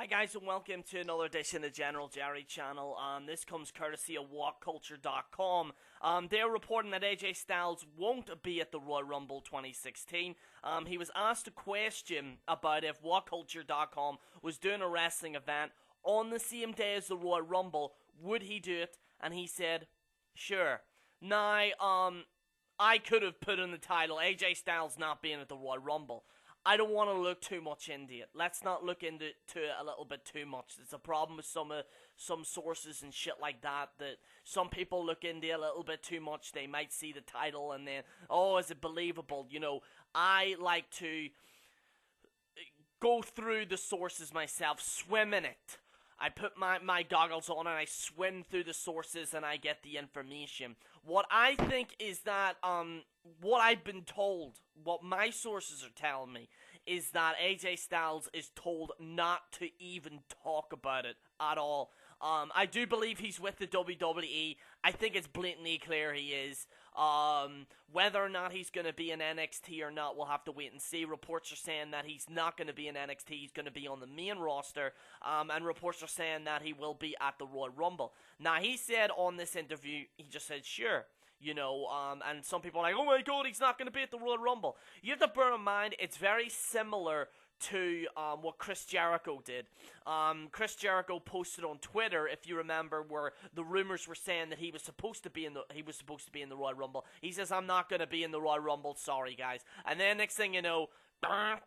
Hi guys and welcome to another edition of General Jerry channel. This comes courtesy of WhatCulture.com. They're reporting that AJ Styles won't be at the Royal Rumble 2016. He was asked a question about if WhatCulture.com was doing a wrestling event on the same day as the Royal Rumble, would he do it? And he said, sure. Now, I could have put in the title, AJ Styles not being at the Royal Rumble. I don't want to look too much into it. Let's not look into it a little bit too much. There's a problem with some sources and shit like that some people look into it a little bit too much. They might see the title and then, oh, is it believable? You know, I like to go through the sources myself, swim in it. I put my goggles on and I swim through the sources and I get the information. What I think is that, what I've been told, what my sources are telling me, is that AJ Styles is told not to even talk about it at all. I do believe he's with the WWE. I think it's blatantly clear he is. Whether or not he's going to be in NXT or not, we'll have to wait and see. Reports are saying that he's not going to be in NXT. He's going to be on the main roster. And reports are saying that he will be at the Royal Rumble. Now, he said on this interview, he just said, sure. You know, and some people are like, oh my god, he's not going to be at the Royal Rumble. You have to bear in mind, it's very similar to what Chris Jericho did. Chris Jericho posted on Twitter, if you remember, where the rumors were saying that he was supposed to be in the Royal Rumble. He says, I'm not going to be in the Royal Rumble, sorry guys. And then next thing you know, break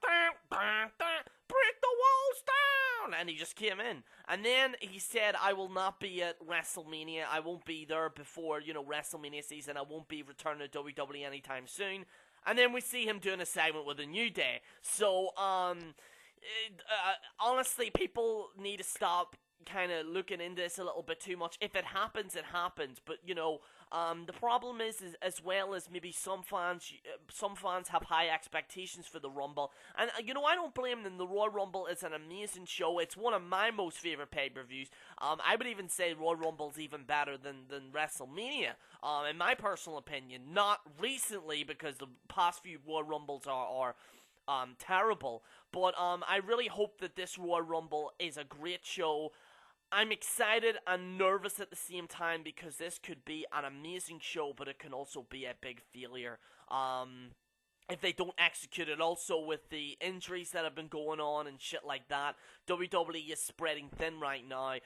the walls down, and he just came in. And then he said, I will not be at WrestleMania. I won't be there before, WrestleMania season. I won't be returning to WWE anytime soon. And then we see him doing a segment with a New Day. So, honestly, people need to stop kind of looking into this a little bit too much. If it happens, it happens. But, the problem is as well as maybe some fans have high expectations for the Rumble. And, I don't blame them. The Royal Rumble is an amazing show. It's one of my most favorite pay-per-views. I would even say Royal Rumble's even better than WrestleMania, in my personal opinion. Not recently, because the past few Royal Rumbles are terrible. But I really hope that this Royal Rumble is a great show. I'm excited and nervous at the same time because this could be an amazing show, but it can also be a big failure. If they don't execute it. Also, with the injuries that have been going on and shit like that, WWE is spreading thin right now.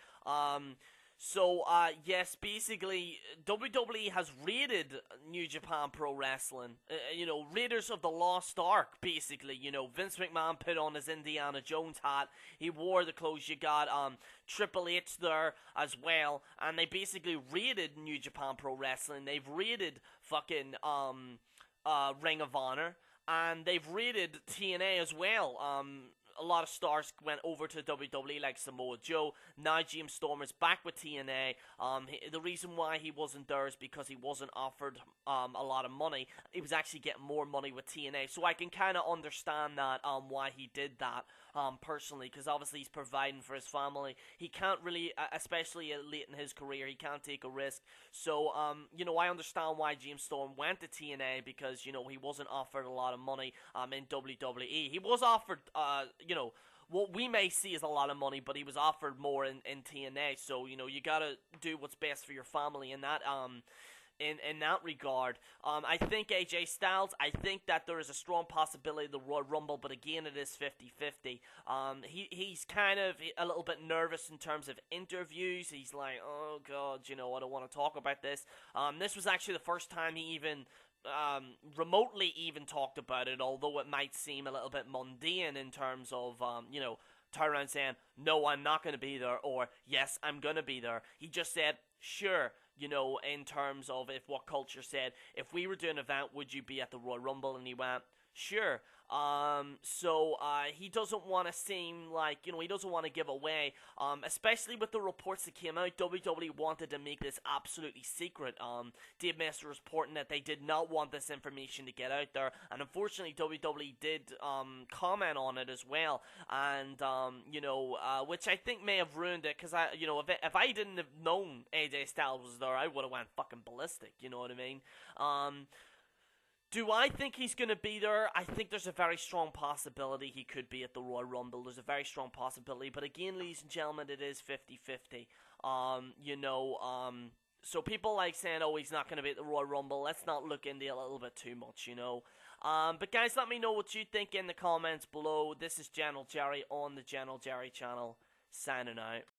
Yes, basically, WWE has raided New Japan Pro Wrestling. Raiders of the Lost Ark, basically. Vince McMahon put on his Indiana Jones hat. He wore the clothes. You got, Triple H there as well. And they basically raided New Japan Pro Wrestling. They've raided fucking, Ring of Honor. And they've raided TNA as well. A lot of stars went over to WWE like Samoa Joe. Now James Storm is back with TNA. The reason why he wasn't there is because he wasn't offered a lot of money. He was actually getting more money with TNA. So I can kind of understand that, why he did that, personally. Because obviously he's providing for his family. He can't really, especially late in his career, he can't take a risk. So, I understand why James Storm went to TNA because, he wasn't offered a lot of money in WWE. He was offered, what we may see is a lot of money, but he was offered more in TNA. So, you gotta do what's best for your family in that, in that regard. I think AJ Styles, I think that there is a strong possibility of the Royal Rumble, but again, it is 50-50. He's kind of a little bit nervous in terms of interviews. He's like, oh god, I don't want to talk about this. This was actually the first time he even remotely even talked about it, although it might seem a little bit mundane in terms of, Tyrone San, no, I'm not going to be there, or yes, I'm going to be there. He just said, sure, in terms of if What Culture said, if we were doing an event, would you be at the Royal Rumble? And he went, sure. He doesn't want to seem like, he doesn't want to give away, especially with the reports that came out. WWE wanted to make this absolutely secret. Dave Master was reporting that they did not want this information to get out there, and unfortunately WWE did, comment on it as well, and, which I think may have ruined it, because if I didn't have known AJ Styles was there, I would have went fucking ballistic, you know what I mean? Do I think he's going to be there? I think there's a very strong possibility he could be at the Royal Rumble. There's a very strong possibility. But again, ladies and gentlemen, it is 50-50. So people like saying, oh, he's not going to be at the Royal Rumble. Let's not look into it a little bit too much, But guys, let me know what you think in the comments below. This is General Jerry on the General Jerry channel, signing out.